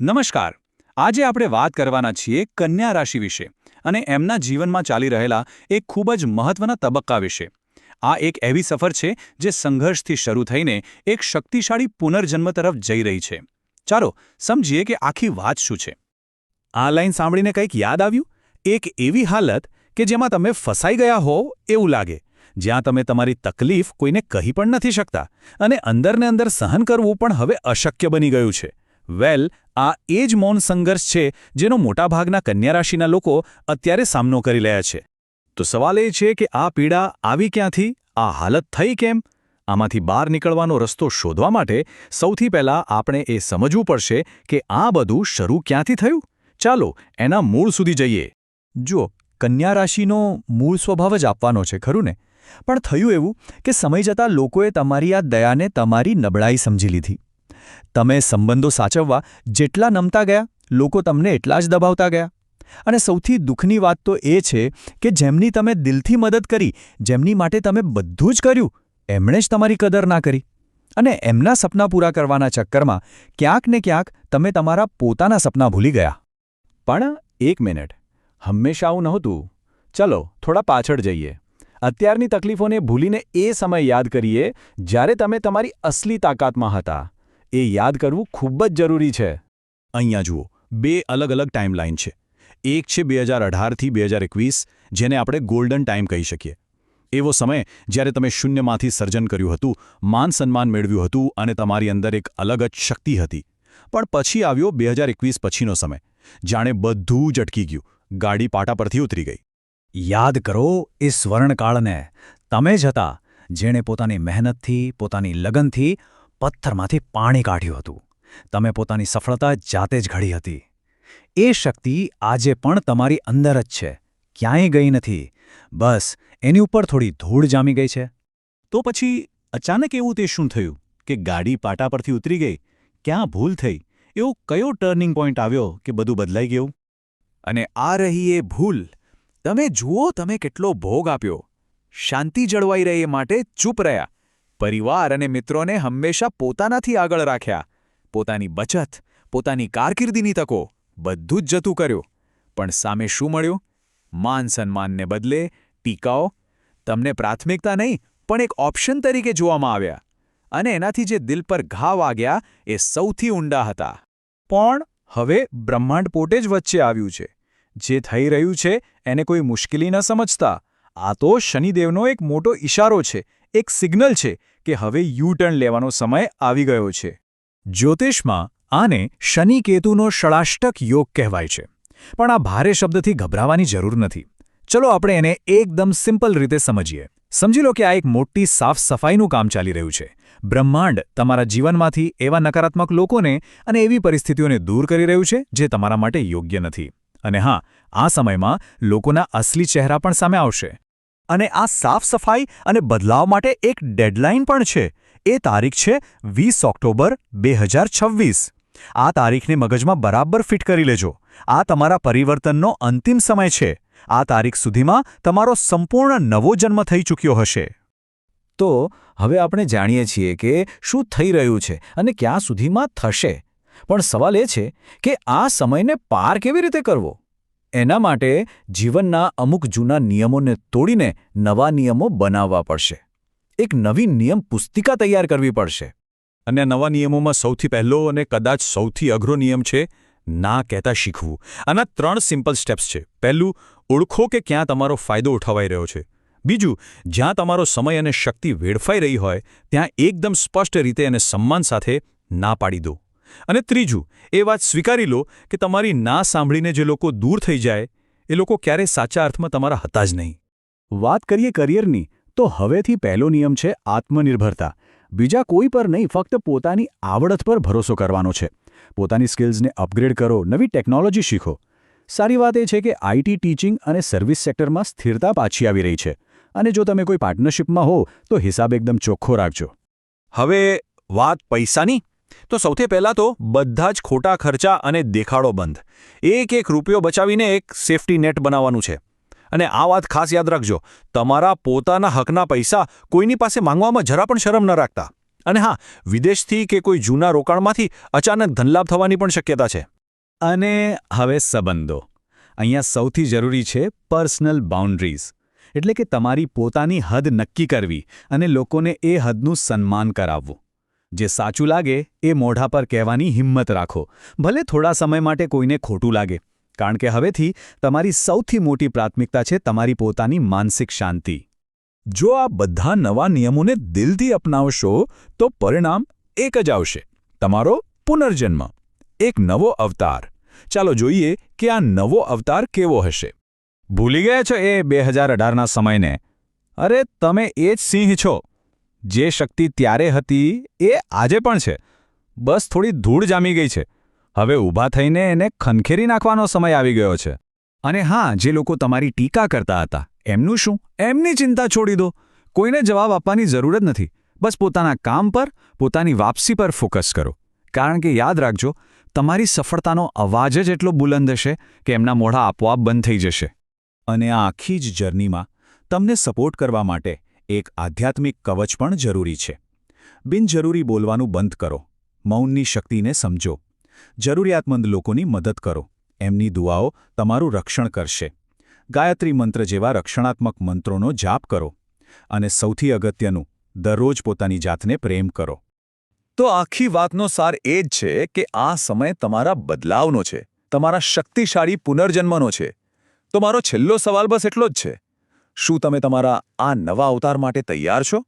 નમસ્કાર. આજે આપણે વાત કરવાના છીએ કન્યા રાશિ વિશે અને એમના જીવનમાં ચાલી રહેલા એક ખૂબ જ મહત્વના તબક્કા વિશે. આ એક એવી સફર છે જે સંઘર્ષથી શરૂ થઈને એક શક્તિશાળી પુનર્જન્મ તરફ જઈ રહી છે. ચાલો સમજીએ કે આખી વાત શું છે. આ લાઈન સાંભળીને કંઈક યાદ આવ્યું? એક એવી હાલત કે જેમાં તમે ફસાઈ ગયા હો એવું લાગે, જ્યાં તમે તમારી તકલીફ કોઈને કહી પણ નથી શકતા અને અંદરને અંદર સહન કરવું પણ હવે અશક્ય બની ગયું છે. આ એ જ મૌન સંઘર્ષ છે જેનો મોટાભાગના કન્યા રાશિના લોકો અત્યારે સામનો કરી રહ્યા છે. તો સવાલ એ છે કે આ પીડા આવી ક્યાંથી, આ હાલત થઈ કેમ? આમાંથી બહાર નીકળવાનો રસ્તો શોધવા માટે સૌથી પહેલાં આપણે એ સમજવું પડશે કે આ બધું શરૂ ક્યાંથી થયું. ચાલો એના મૂળ સુધી જઈએ. જુઓ, કન્યા રાશિનો મૂળ સ્વભાવ જ આપવાનો છે, ખરું ને? પણ થયું એવું કે સમય જતાં લોકોએ તમારી આ દયાને તમારી નબળાઈ સમજી લીધી. તમે સંબંધો સાચવવા જેટલા નમતા ગયા, લોકો તમને એટલા જ દબાવતા ગયા. અને સૌથી દુઃખની વાત તો એ છે કે જેમની તમે દિલથી મદદ કરી, જેમની માટે તમે બધું જ કર્યું, એમણે જ તમારી કદર ના કરી. અને એમના સપના પૂરા કરવાના ચક્કરમાં ક્યાંક ને ક્યાંક તમે તમારા પોતાના સપના ભૂલી ગયા. પણ એક મિનિટ, હંમેશા આવું નહોતું. ચલો થોડા પાછળ જઈએ. અત્યારની તકલીફોને ભૂલીને એ સમય યાદ કરીએ જ્યારે તમે તમારી અસલી તાકાતમાં હતા. એ યાદ કરવું ખૂબ જ જરૂરી છે. અહીંયા જુઓ, બે અલગ અલગ ટાઈમલાઈન છે. એક છે 2018થી 2021, જેને આપણે ગોલ્ડન ટાઈમ કહી શકીએ. એવો સમય જ્યારે તમે શૂન્યમાંથી સર્જન કર્યું હતું, માન સન્માન મેળવ્યું હતું અને તમારી અંદર એક અલગ જ શક્તિ હતી. પણ પછી આવ્યો 2021 પછીનો સમય, જાણે બધું જ અટકી ગયું, ગાડી પાટા પરથી ઉતરી ગઈ. યાદ કરો એ સ્વર્ણકાળને. તમે જ હતા જેણે પોતાની મહેનતથી, પોતાની લગનથી પથ્થરમાંથી પાણી કાઢ્યું હતું. તમે પોતાની સફળતા જાતે જ ઘડી હતી. એ શક્તિ આજે પણ તમારી અંદર જ છે, ક્યાંય ગઈ નથી. બસ એની ઉપર થોડી ધૂળ જામી ગઈ છે. તો પછી અચાનક એવું તે શું થયું કે ગાડી પાટા પરથી ઉતરી ગઈ? ક્યાં ભૂલ થઈ? એવો કયો ટર્નિંગ પોઈન્ટ આવ્યો કે બધું બદલાઈ ગયું? અને આ રહી એ ભૂલ. તમે જુઓ, તમે કેટલો ભોગ આપ્યો. શાંતિ જળવાઈ રહે એ માટે ચૂપ રહ્યા. પરિવાર અને મિત્રોને હંમેશા પોતાનાથી આગળ રાખ્યા. પોતાની બચત, પોતાની કારકિર્દીની તકો, બધું જ જતું કર્યું. પણ સામે શું મળ્યું? માન સન્માનને બદલે ટીકાઓ. તમને પ્રાથમિકતા નહીં પણ એક ઓપ્શન તરીકે જોવામાં આવ્યા. અને એનાથી જે દિલ પર ઘા વાગ્યા એ સૌથી ઊંડા હતા. પણ હવે બ્રહ્માંડ પોતે જ વચ્ચે આવ્યું છે. જે થઈ રહ્યું છે એને કોઈ મુશ્કેલી ન સમજતા. આ તો શનિદેવનો એક મોટો ઇશારો છે, એક સિગ્નલ છે કે હવે યુ ટર્ન લેવાનો સમય આવી ગયો છે. જ્યોતિષમાં આને શનિ-કેતુનો ષડાષ્ટક યોગ કહેવાય છે. પણ આ ભારે શબ્દથી ગભરાવાની જરૂર નથી. ચલો આપણે એને એકદમ સિમ્પલ રીતે સમજીએ. સમજી લો કે આ એક મોટી સાફ સફાઈનું કામ ચાલી રહ્યું છે. બ્રહ્માંડ તમારા જીવનમાંથી એવા નકારાત્મક લોકોને અને એવી પરિસ્થિતિઓને દૂર કરી રહ્યું છે જે તમારા માટે યોગ્ય નથી. અને હા, આ સમયમાં લોકોના અસલી ચહેરા પણ સામે આવશે. અને આ સાફ સફાઈ અને બદલાવ માટે એક ડેડલાઇન પણ છે. એ તારીખ છે 20 ઓક્ટોબર 2026. આ તારીખને મગજમાં બરાબર ફિટ કરી લેજો. આ તમારા પરિવર્તનનો અંતિમ સમય છે. આ તારીખ સુધીમાં તમારો સંપૂર્ણ નવો જન્મ થઈ ચૂક્યો હશે. તો હવે આપણે જાણીએ છીએ કે શું થઈ રહ્યું છે અને ક્યાં સુધીમાં થશે. પણ સવાલ એ છે કે આ સમયને પાર કેવી રીતે કરવો? એના માટે જીવનના અમુક જૂના નિયમોને તોડીને નવા નિયમો બનાવવા પડશે. એક નવી નિયમ પુસ્તિકા તૈયાર કરવી પડશે. અને નવા નિયમોમાં સૌથી પહેલો અને કદાચ સૌથી અઘરો નિયમ છે ના કહેતા શીખવું. આના 3 સિમ્પલ સ્ટેપ્સ છે. પહેલું, ઓળખો કે ક્યાં તમારો ફાયદો ઉઠાવાઈ રહ્યો છે. બીજું, જ્યાં તમારો સમય અને શક્તિ વેડફાઈ રહી હોય ત્યાં એકદમ સ્પષ્ટ રીતે અને સન્માન સાથે ના પાડી દો. અને ત્રીજું, એ વાત સ્વીકારી લો કે તમારી ના સાંભળીને જે લોકો દૂર થઈ જાય એ લોકો ક્યારેય સાચા અર્થમાં તમારા હતા જ નહીં. વાત કરીએ કરિયરની, તો હવેથી પહેલો નિયમ છે આત્મનિર્ભરતા. બીજા કોઈ પર નહીં, ફક્ત પોતાની આવડત પર ભરોસો કરવાનો છે. પોતાની સ્કિલ્સને અપગ્રેડ કરો, નવી ટેકનોલોજી શીખો. સારી વાત એ છે કે આઈટી, ટીચિંગ અને સર્વિસ સેક્ટરમાં સ્થિરતા પાછી આવી રહી છે. અને જો તમે કોઈ પાર્ટનરશિપમાં હો તો હિસાબ એકદમ ચોખ્ખો રાખજો. હવે વાત પૈસાની. તો સૌથી પહેલાં તો બધા જ ખોટા ખર્ચા અને દેખાડો બંધ. એક રૂપિયો બચાવીને એક સેફટી નેટ બનાવવાનું છે. અને આ વાત ખાસ યાદ રાખજો, તમારા પોતાના હકના પૈસા કોઈની પાસે માંગવામાં જરા પણ શરમ ન રાખતા. અને હા, વિદેશથી કે કોઈ જૂના રોકાણમાંથી અચાનક ધનલાભ થવાની પણ શક્યતા છે. અને હવે સંબંધો. અહીંયા સૌથી જરૂરી છે પર્સનલ બાઉન્ડ્રીઝ. એટલે કે તમારી પોતાની હદ નક્કી કરવી અને લોકોને એ હદનું સન્માન કરાવવું. જે સાચું લાગે એ મોઢા પર કહેવાની હિંમત રાખો, ભલે થોડા સમય માટે કોઈને ખોટું લાગે. કારણ કે હવેથી તમારી સૌથી મોટી પ્રાથમિકતા છે તમારી પોતાની માનસિક શાંતિ. જો આ બધા નવા નિયમોને દિલથી અપનાવશો તો પરિણામ એક જ આવશે: તમારો પુનર્જન્મ, એક નવો અવતાર. ચાલો જોઈએ કે આ નવો અવતાર કેવો હશે. ભૂલી ગયા છો એ 2018ના સમયને? અરે, તમે એ જ સિંહ છો. જે શક્તિ ત્યારે હતી એ આજે પણ છે. બસ થોડી ધૂળ જામી ગઈ છે. હવે ઊભા થઈને એને ખંખેરી નાખવાનો સમય આવી ગયો છે. અને હા, જે લોકો તમારી ટીકા કરતા હતા, એમનું શું? એમની ચિંતા છોડી દો. કોઈને જવાબ આપવાની જરૂર જ નથી. બસ પોતાના કામ પર, પોતાની વાપસી પર ફોકસ કરો. કારણ કે યાદ રાખજો, તમારી સફળતાનો અવાજ જ એટલો બુલંદ હશે કે એમના મોઢા આપોઆપ બંધ થઈ જશે. અને આ આખી જ જર્નીમાં તમને સપોર્ટ કરવા માટે એક આધ્યાત્મિક કવચ પણ જરૂરી છે. બિનજરૂરી બોલવાનું બંધ કરો. મૌનની શક્તિને સમજો. જરૂરિયાતમંદ લોકોની મદદ કરો. એમની દુઆઓ તમારું રક્ષણ કરશે. ગાયત્રી મંત્ર જેવા રક્ષણાત્મક મંત્રોનો જાપ કરો. અને સૌથી અગત્યનું, દરરોજ પોતાની જાતને પ્રેમ કરો. તો આખી વાતનો સાર એ જ છે કે આ સમય તમારા બદલાવનો છે, તમારા શક્તિશાળી પુનર્જન્મનો છે. તો મારો છેલ્લો સવાલ બસ એટલો જ છે: શું તમે તમારા આ નવા અવતાર માટે તૈયાર છો?